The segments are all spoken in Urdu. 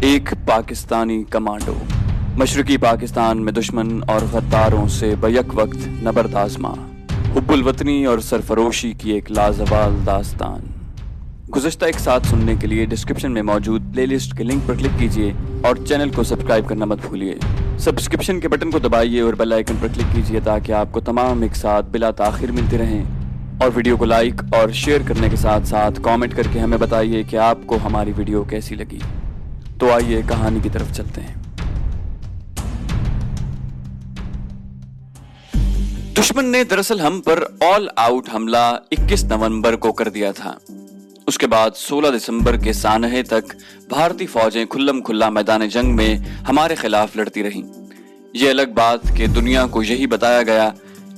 ایک پاکستانی کمانڈو مشرقی پاکستان میں دشمن اور غداروں سے بیک وقت نبرد آزما، حب الوطنی اور سرفروشی کی ایک لازوال داستان۔ گزشتہ ایک ساتھ سننے کے لیے ڈسکرپشن میں موجود پلے لسٹ کے لنک پر کلک کیجیے اور چینل کو سبسکرائب کرنا مت بھولیے۔ سبسکرپشن کے بٹن کو دبائیے اور بیل آئیکن پر کلک کیجیے تاکہ آپ کو تمام ایک ساتھ بلا تاخیر ملتے رہیں، اور ویڈیو کو لائک اور شیئر کرنے کے ساتھ ساتھ کامنٹ کر کے ہمیں بتائیے کہ آپ کو ہماری ویڈیو کیسی لگی۔ تو آئیے کہانی کی طرف چلتے ہیں۔ دشمن نے دراصل ہم پر آل آؤٹ حملہ 21 نومبر کو کر دیا تھا۔ اس کے بعد 16 دسمبر کے سانحے تک بھارتی فوجیں کھلم کھلا میدان جنگ میں ہمارے خلاف لڑتی رہیں۔ یہ الگ بات کہ دنیا کو یہی بتایا گیا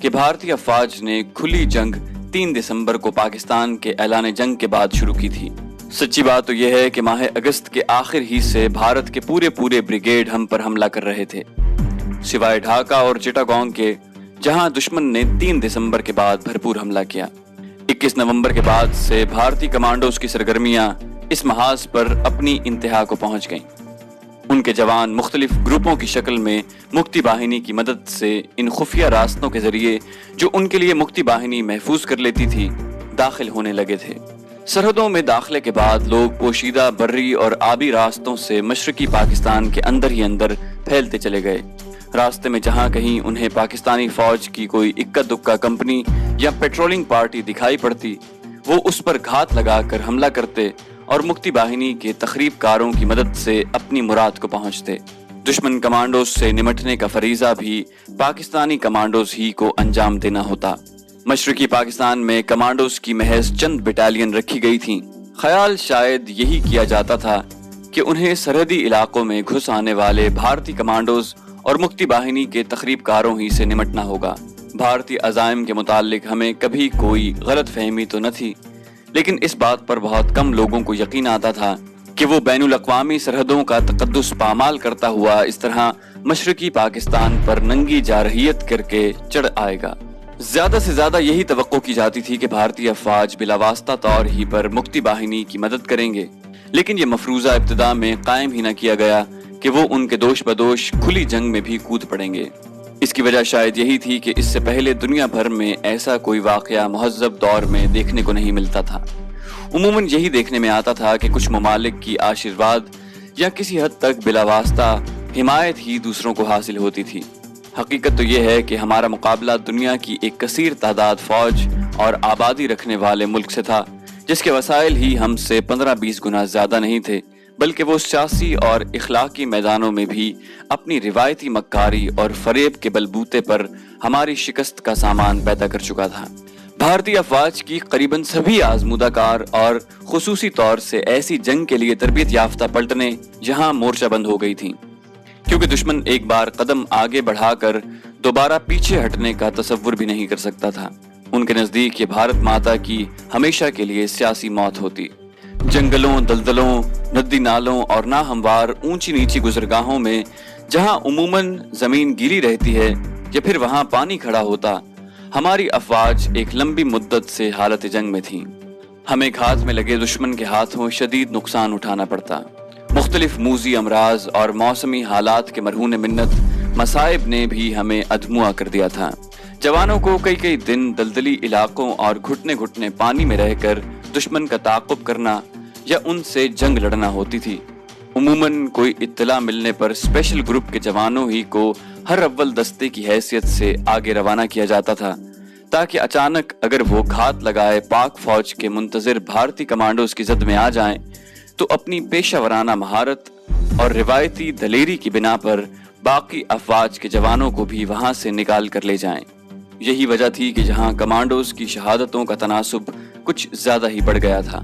کہ بھارتی افواج نے کھلی جنگ 3 دسمبر کو پاکستان کے اعلان جنگ کے بعد شروع کی تھی۔ سچی بات تو یہ ہے کہ ماہ اگست کے آخر ہی سے بھارت کے پورے بریگیڈ ہم پر حملہ کر رہے تھے، سوائے ڈھاکہ اور چٹاگانگ کے، جہاں دشمن نے 3 دسمبر کے بعد بھرپور حملہ کیا۔ 21 نومبر کے بعد سے بھارتی کمانڈوز کی سرگرمیاں اس محاذ پر اپنی انتہا کو پہنچ گئیں۔ ان کے جوان مختلف گروپوں کی شکل میں مکتی باہنی کی مدد سے ان خفیہ راستوں کے ذریعے جو ان کے لیے مکتی باہنی محفوظ کر لیتی تھی داخل ہونے لگے تھے۔ سرحدوں میں داخلے کے بعد لوگ پوشیدہ بری اور آبی راستوں سے مشرقی پاکستان کے اندر ہی اندر پھیلتے چلے گئے۔ راستے میں جہاں کہیں انہیں پاکستانی فوج کی کوئی اکا دکا کمپنی یا پیٹرولنگ پارٹی دکھائی پڑتی، وہ اس پر گھات لگا کر حملہ کرتے اور مکتی باہنی کے تخریب کاروں کی مدد سے اپنی مراد کو پہنچتے۔ دشمن کمانڈوز سے نمٹنے کا فریضہ بھی پاکستانی کمانڈوز ہی کو انجام دینا ہوتا۔ مشرقی پاکستان میں کمانڈوز کی محض چند بٹالین رکھی گئی تھیں۔ خیال شاید یہی کیا جاتا تھا کہ انہیں سرحدی علاقوں میں گھس آنے والے بھارتی کمانڈوز اور مکتی باہنی کے تخریب کاروں ہی سے نمٹنا ہوگا۔ بھارتی عزائم کے متعلق ہمیں کبھی کوئی غلط فہمی تو نہ تھی، لیکن اس بات پر بہت کم لوگوں کو یقین آتا تھا کہ وہ بین الاقوامی سرحدوں کا تقدس پامال کرتا ہوا اس طرح مشرقی پاکستان پر ننگی جارحیت کر کے چڑھ آئے گا۔ زیادہ سے زیادہ یہی توقع کی جاتی تھی کہ بھارتی افواج بلا واسطہ طور ہی پر مکتی باہنی کی مدد کریں گے، لیکن یہ مفروضہ ابتدا میں قائم ہی نہ کیا گیا کہ وہ ان کے دوش بدوش کھلی جنگ میں بھی کود پڑیں گے۔ اس کی وجہ شاید یہی تھی کہ اس سے پہلے دنیا بھر میں ایسا کوئی واقعہ مہذب دور میں دیکھنے کو نہیں ملتا تھا۔ عموماً یہی دیکھنے میں آتا تھا کہ کچھ ممالک کی آشیرواد یا کسی حد تک بلا واسطہ حمایت ہی دوسروں کو حاصل ہوتی تھی۔ حقیقت تو یہ ہے کہ ہمارا مقابلہ دنیا کی ایک کثیر تعداد فوج اور آبادی رکھنے والے ملک سے تھا، جس کے وسائل ہی ہم سے 15-20 گنا زیادہ نہیں تھے، بلکہ وہ سیاسی اور اخلاقی میدانوں میں بھی اپنی روایتی مکاری اور فریب کے بلبوتے پر ہماری شکست کا سامان پیدا کر چکا تھا۔ بھارتی افواج کی قریباً سبھی آزمودہ کار اور خصوصی طور سے ایسی جنگ کے لیے تربیت یافتہ پلٹنیں یہاں مورچہ بند ہو گئی تھیں، کیونکہ دشمن ایک بار قدم آگے بڑھا کر دوبارہ پیچھے ہٹنے کا تصور بھی نہیں کر سکتا تھا۔ ان کے نزدیک یہ بھارت ماتا کی ہمیشہ کے لیے سیاسی موت ہوتی۔ جنگلوں، دلدلوں، ندی نالوں اور ناہموار اونچی نیچی گزرگاہوں میں جہاں عموماً زمین گیلی رہتی ہے یا پھر وہاں پانی کھڑا ہوتا، ہماری افواج ایک لمبی مدت سے حالت جنگ میں تھیں۔ ہمیں گھات میں لگے دشمن کے ہاتھوں شدید نقصان اٹھانا پڑتا۔ مختلف موذی امراض اور موسمی حالات کے مرہون منت مصائب نے بھی ہمیں ادھموا کر دیا تھا۔ جوانوں کو کئی دن دلدلی علاقوں اور گھٹنے پانی میں رہ کر دشمن کا تعاقب کرنا یا ان سے جنگ لڑنا ہوتی تھی۔ عموماً کوئی اطلاع ملنے پر اسپیشل گروپ کے جوانوں ہی کو ہر اول دستے کی حیثیت سے آگے روانہ کیا جاتا تھا، تاکہ اچانک اگر وہ گھات لگائے پاک فوج کے منتظر بھارتی کمانڈوز کی زد میں آ جائیں تو اپنی پیشہ ورانہ مہارت اور روایتی دلیری کی بنا پر باقی افواج کے جوانوں کو بھی وہاں سے نکال کر لے جائیں۔ یہی وجہ تھی کہ جہاں کمانڈوز کی شہادتوں کا تناسب کچھ زیادہ ہی بڑھ گیا تھا،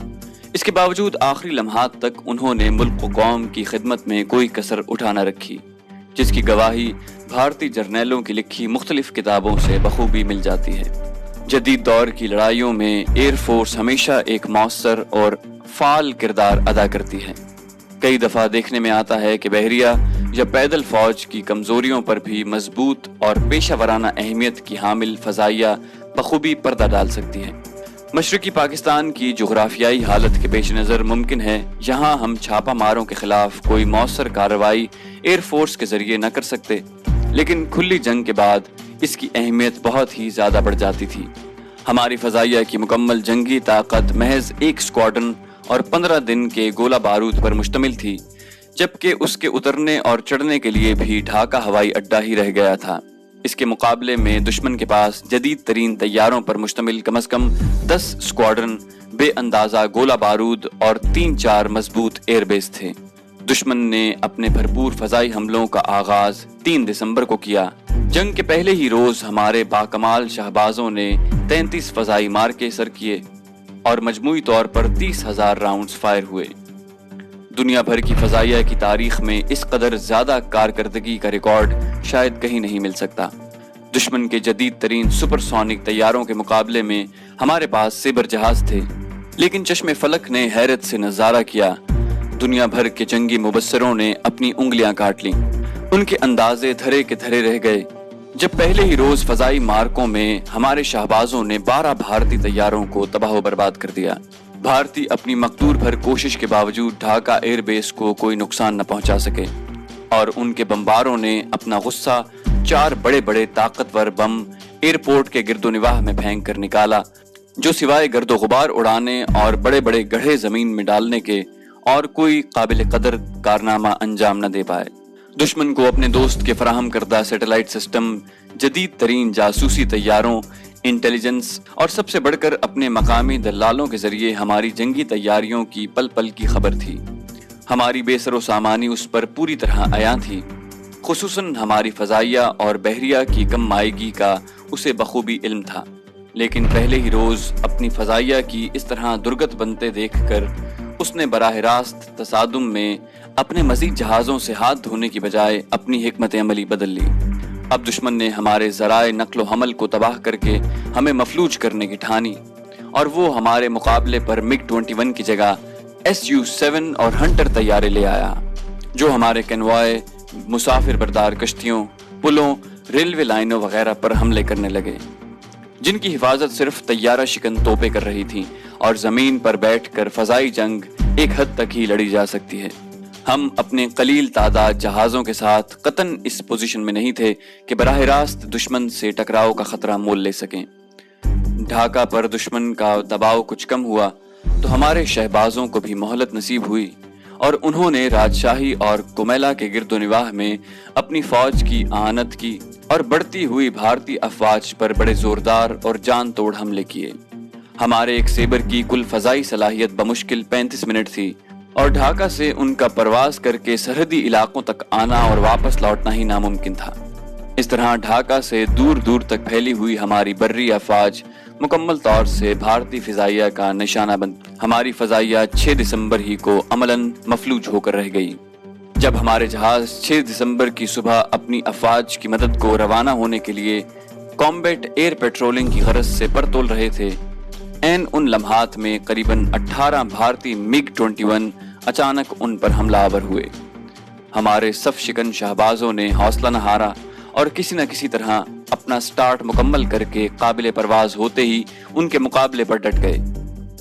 اس کے باوجود آخری لمحات تک انہوں نے ملک و قوم کی خدمت میں کوئی کسر اٹھا نہ رکھی، جس کی گواہی بھارتی جرنیلوں کی لکھی مختلف کتابوں سے بخوبی مل جاتی ہے۔ جدید دور کی لڑائیوں میں ایئر فورس ہمیشہ ایک مؤثر اور فعال کردار ادا کرتی ہے۔ کئی دفعہ دیکھنے میں آتا ہے کہ بحریہ یا پیدل فوج کی کمزوریوں پر بھی مضبوط اور پیشہ ورانہ اہمیت کی حامل فضائیہ بخوبی پردہ ڈال سکتی ہے۔ مشرقی پاکستان کی جغرافیائی حالت کے پیش نظر ممکن ہے یہاں ہم چھاپا ماروں کے خلاف کوئی مؤثر کارروائی ایئر فورس کے ذریعے نہ کر سکتے، لیکن کھلی جنگ کے بعد اس کی اہمیت بہت ہی زیادہ بڑھ جاتی تھی۔ ہماری فضائیہ کی مکمل جنگی طاقت محض ایک اسکواڈرن اور 15 دن کے گولہ بارود پر مشتمل تھی، جبکہ اس کے اترنے اور چڑھنے کے لیے بھی ڈھاکہ ہوائی اڈہ ہی رہ گیا تھا۔ اس کے مقابلے میں دشمن کے پاس جدید ترین طیاروں پر مشتمل کم از کم 10 اسکواڈرن، بے اندازہ گولہ بارود اور 3-4 مضبوط ایئر بیس تھے۔ دشمن نے اپنے بھرپور فضائی حملوں کا آغاز 3 دسمبر کو کیا۔ جنگ کے پہلے ہی روز ہمارے باکمال شہبازوں نے 33 فضائی مارکے سر کیے اور مجموعی طور پر 30,000 راؤنڈز فائر ہوئے۔ دنیا بھر کی فضائیہ کی تاریخ میں اس قدر زیادہ کارکردگی کا ریکارڈ شاید کہیں نہیں مل سکتا۔ دشمن کے جدید ترین سپر سونک طیاروں کے مقابلے میں ہمارے پاس سیبر جہاز تھے، لیکن چشم فلک نے حیرت سے نظارہ کیا۔ دنیا بھر کے جنگی مبصروں نے اپنی انگلیاں کاٹ لیں، ان کے اندازے دھرے کے دھرے رہ گئے جب پہلے ہی روز فضائی مارکوں میں ہمارے شہبازوں نے 12 بھارتی طیاروں کو تباہ و برباد کر دیا۔ بھارتی اپنی مقدور بھر کوشش کے باوجود ڈھاکہ ایئر بیس کو کوئی نقصان نہ پہنچا سکے، اور ان کے بمباروں نے اپنا غصہ 4 بڑے بڑے طاقتور بم ایئرپورٹ کے گرد و نواح میں پھینک کر نکالا، جو سوائے گرد و غبار اڑانے اور بڑے بڑے گڑھے زمین میں ڈالنے کے اور کوئی قابل قدر کارنامہ انجام نہ دے پائے۔ دشمن کو اپنے دوست کے فراہم کردہ سیٹلائٹ سسٹم، جدید ترین جاسوسی طیاروں، انٹیلیجنس اور سب سے بڑھ کر اپنے مقامی دلالوں کے ذریعے ہماری جنگی تیاریوں کی پل پل کی خبر تھی۔ ہماری بے سر و سامانی اس پر پوری طرح عیاں تھی، خصوصاً ہماری فضائیہ اور بحریہ کی کم مائیگی کا اسے بخوبی علم تھا، لیکن پہلے ہی روز اپنی فضائیہ کی اس طرح درگت بنتے دیکھ کر اس نے براہ راست تصادم میں اپنے مزید جہازوں سے ہاتھ دھونے کی بجائے اپنی حکمت عملی بدل لی۔ اب دشمن نے ہمارے ذرائع نقل و حمل کو تباہ کر کے ہمیں مفلوج کرنے کی ٹھانی، اور وہ ہمارے مقابلے پر MiG-21 کی جگہ Su-7 اور ہنٹر طیارے لے آیا، جو ہمارے کنوائے، مسافر بردار کشتیوں، پلوں، ریلوے لائنوں وغیرہ پر حملے کرنے لگے، جن کی حفاظت صرف طیارہ شکن توپیں کر رہی تھیں، اور زمین پر بیٹھ کر فضائی جنگ ایک حد تک ہی لڑی جا سکتی ہے۔ ہم اپنے قلیل تعداد جہازوں کے ساتھ قطعاً اس پوزیشن میں نہیں تھے کہ براہ راست دشمن سے ٹکراؤ کا خطرہ مول لے سکیں۔ ڈھاکہ پر دشمن کا دباؤ کچھ کم ہوا تو ہمارے شہبازوں کو بھی مہلت نصیب ہوئی، اور انہوں نے راجشاہی اور کومیلا کے گرد و نواح میں اپنی فوج کی اعانت کی اور بڑھتی ہوئی بھارتی افواج پر بڑے زوردار اور جان توڑ حملے کیے۔ ہمارے ایک سیبر کی کل فضائی صلاحیت بمشکل 35 منٹ تھی، اور ڈھاکہ سے ان کا پرواز کر کے سرحدی علاقوں تک آنا اور واپس لوٹنا ہی ناممکن تھا۔ اس طرح ڈھاکہ سے دور دور تک پھیلی ہوئی ہماری بری افواج مکمل طور سے بھارتی فضائیہ کا نشانہ بن، ہماری فضائیہ 6 دسمبر ہی کو عملاً مفلوج ہو کر رہ گئی۔ جب ہمارے جہاز 6 دسمبر کی صبح اپنی افواج کی مدد کو روانہ ہونے کے لیے کامبیٹ ایئر پیٹرولنگ کی غرض سے پر تول رہے تھے، ان لمحات میں قریباً 18 بھارتی MiG-21 اچانک ان پر حملہ آور ہوئے۔ ہمارے صف شکن شہبازوں نے حوصلہ نہ ہارا اور کسی نہ کسی طرح اپنا سٹارٹ مکمل کر کے قابل پرواز ہوتے ہی ان کے مقابلے پر ڈٹ گئے۔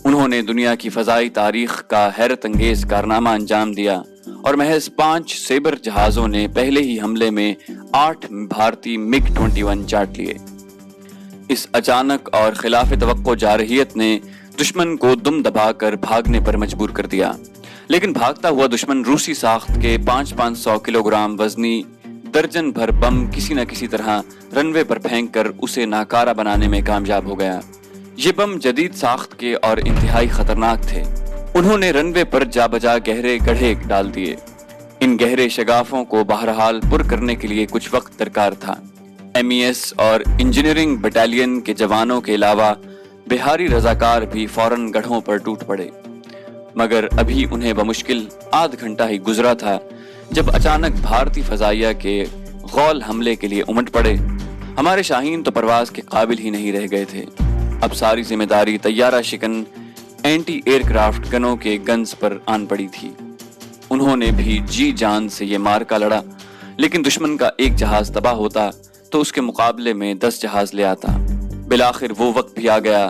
انہوں نے دنیا کی فضائی تاریخ کا حیرت انگیز کارنامہ انجام دیا، اور محض 5 سیبر جہازوں نے پہلے ہی حملے میں 8 بھارتی MiG-21 چاٹ لیے۔ اس اچانک اور خلاف توقع جارحیت نے دشمن کو دم دبا کر بھاگنے پر مجبور کر دیا، لیکن بھاگتا ہوا دشمن روسی ساخت کے 500 کلو گرام وزنی درجن بھر بم کسی نہ کسی طرح رن وے پر پھینک کر اسے ناکارہ بنانے میں کامیاب ہو گیا۔ یہ بم جدید ساخت کے اور انتہائی خطرناک تھے۔ انہوں نے رن وے پر جا بجا گہرے گڑھے ڈال دیے۔ ان گہرے شگافوں کو بہرحال پر کرنے کے لیے کچھ وقت درکار تھا۔ MES اور انجینئرنگ بٹالین کے جوانوں کے علاوہ بہاری رضاکار بھی فوراً گڑھوں پر ٹوٹ پڑے، مگر ابھی انہیں بمشکل آدھ گھنٹہ ہی گزرا تھا جب اچانک بھارتی فضائیہ کے غول حملے کے لیے امٹ پڑے۔ ہمارے شاہین تو پرواز کے قابل ہی نہیں رہ گئے تھے۔ اب ساری ذمہ داری طیارہ شکن اینٹی ایئر کرافٹ گنوں کے گنز پر آن پڑی تھی۔ انہوں نے بھی جی جان سے یہ مارکا لڑا، لیکن دشمن کا ایک جہاز تباہ ہوتا تو اس کے مقابلے میں 10 جہاز لے آتا۔ بالآخر وہ وقت بھی آ گیا